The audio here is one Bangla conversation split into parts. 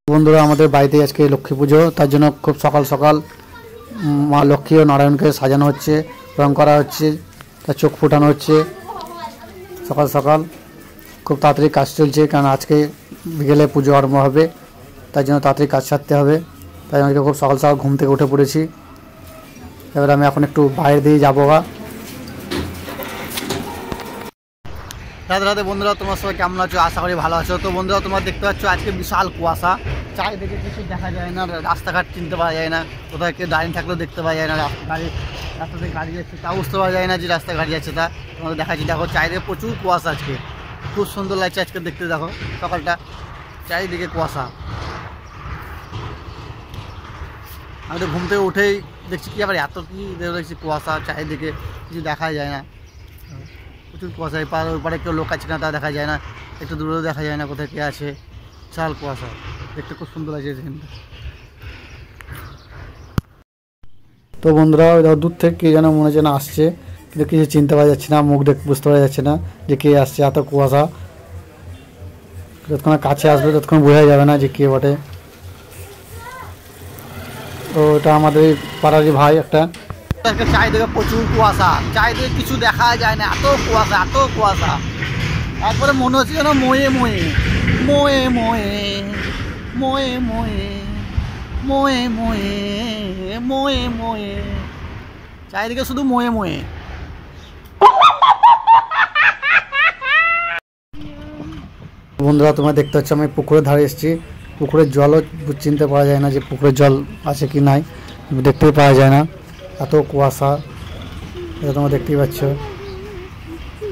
বন্ধুরা আমাদের বাড়িতে আজকে লক্ষ্মী পুজো, তার জন্য খুব সকাল সকাল মা লক্ষ্মী ও নারায়ণকে সাজানো হচ্ছে, রং করা হচ্ছে, তার চোখ ফুটানো হচ্ছে। সকাল সকাল খুব তাড়াতাড়ি কাজ চলছে, কারণ আজকে বিকেলে পুজো আরম্ভ হবে, তার জন্য তাড়াতাড়ি কাজ সারতে হবে। তাই আজকে খুব সকাল সকাল ঘুম থেকে উঠে পড়েছি। এবার আমি এখন একটু বাইরে দিয়ে যাবো। রাধে রাধে বন্ধুরা, তোমার সবাই কেমন আছো? আশা করি ভালো আছো। তো বন্ধুরা, তোমরা দেখতে পাচ্ছ আজকে বিশাল কুয়াশা, চারিদিকে কিছু দেখা যায় না, রাস্তাঘাট চিনতে পারা যায় না, কোথাও কেউ দাঁড়িয়ে থাকলেও দেখতে পাওয়া যায় না, রাস্তাতে গাড়ি যাচ্ছে তা বুঝতে পারা যায় না যে রাস্তায় গাড়ি যাচ্ছে। তা তোমাদের দেখাচ্ছি, দেখো চারিদিকে প্রচুর কুয়াশা, আজকে খুব সুন্দর লাগছে আজকে দেখতে। দেখো সকালটা চারিদিকে কুয়াশা। আমি তো ঘুম থেকে উঠেই দেখছি কি আবার এত কি দেখছি কুয়াশা, চারিদিকে কিছু দেখা যায় না, প্রচুর কুয়াশা। ওই পারে কেউ লোক আছে না তা দেখা যায় না, একটু দূরেও দেখা যায় না কোথায় কে আছে, বিশাল কুয়াশা। দেখতে খুব সুন্দর লাগছে এখানটা। তো বন্ধুরা, দূর থেকে কে যেন মনে হচ্ছে না আসছে, কিন্তু কিছু চিনতে পারা যাচ্ছে না, মুখ দেখে বুঝতে পারা যাচ্ছে না যে কে আসছে, এত কুয়াশা। যতক্ষণ কাছে আসবে ততক্ষণ বোঝা যাবে না যে কে বটে। তো এটা আমাদের পাড়ারই ভাই একটা। চারিদিকে প্রচুর কুয়াশা, চারিদিকে কিছু দেখা যায় না, এত কুয়াশা এত কুয়াশা। একবারে মনে হচ্ছে যেন মোয়ে মোয়ে মোয়ে মোয়ে মোয়ে মোয়ে মোয়ে মোয়ে মোয়ে মোয়ে, চারিদিকে শুধু মোয়ে মোয়ে। বন্ধুরা, তোমরা দেখতে পাচ্ছ আমি পুকুরের ধারে এসেছি। পুকুরের জলও চিনতে পারা যায় না যে পুকুরের জল আছে কি নাই, দেখতেই পাওয়া যায় না, এত কুয়াশা। এটা তোমরা দেখতেই পাচ্ছ,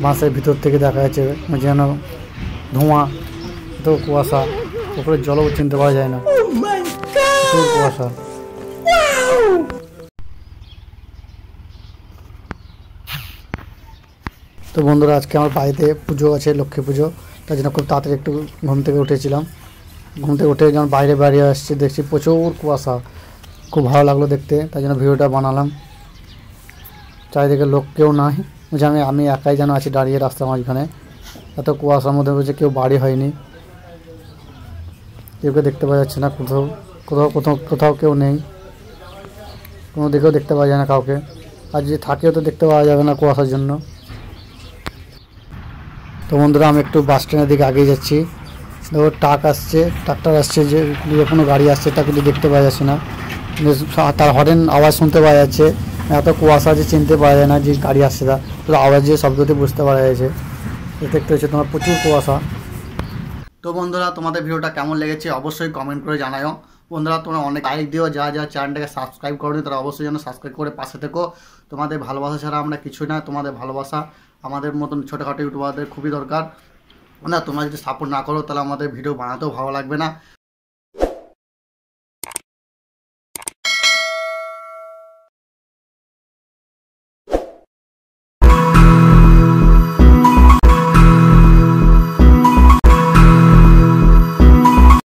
বাঁশের ভিতর থেকে দেখা যাচ্ছে যেন ধোঁয়া, এত কুয়াশা, পুকুরের জলও চিনতে পারা যায় না, প্রচুর কুয়াশা। তো বন্ধুরা, আজকে আমার বাড়িতে পুজো আছে, লক্ষ্মী পুজো, তার জন্য খুব তাড়াতাড়ি একটু ঘুম থেকে উঠেছিলাম। ঘুম থেকে উঠে যখন বাইরে বেরিয়ে আসছি দেখছি প্রচুর কুয়াশা, খুব ভালো লাগলো দেখতে, তাই জন্য ভিডিওটা বানালাম। চারিদিকে লোক কেউ নাই, বুঝে আমি একাই যেন আছি দাঁড়িয়ে রাস্তার মাঝখানে, এত কুয়াশার মধ্যে বুঝে কেউ বাড়ি হয়নি, কেউকে দেখতে পাওয়া যাচ্ছে না, কোথাও কোথাও কোথাও কোথাও কেউ নেই, কোনো দিকেও দেখতে পাওয়া যায় না কাউকে। আর যদি থাকেও তো দেখতে পাওয়া যাবে না কুয়াশার জন্য। তো বন্ধুরা, আমি একটু বাস স্ট্যান্ডের দিকে আগিয়ে যাচ্ছি। দেখো ট্রাক্টর আসছে, যে কোনো গাড়ি আসছে তা কিন্তু দেখতে পাওয়া যাচ্ছে না, তার হর্ন আওয়াজ শুনতে পাওয়া যাচ্ছে। এত কুয়াশা যে চিনতে পাওয়া যায় না যে গাড়ি আসছে, তা শুধু আওয়াজে শব্দটি বুঝতে পারা যাচ্ছে। দেখতে হচ্ছে তোমার প্রচুর কুয়াশা। তো বন্ধুরা, তোমাদের ভিডিওটা কেমন লেগেছে অবশ্যই কমেন্ট করে জানাও। বন্ধুরা, তোমরা অনেক লাইক দিও, যারা চ্যানেলটাকে সাবস্ক্রাইব করো তারা অবশ্যই যেন সাবস্ক্রাইব করে পাশে থেকো। তোমাদের ভালোবাসা ছাড়া আমরা কিছুই না, তোমাদের ভালোবাসা আমাদের মতন ছোটোখাটো ইউটিউবারদের খুবই দরকার। না, তোমরা যদি সাপোর্ট না করো তাহলে আমাদের ভিডিও বানাতেও ভালো লাগবে না।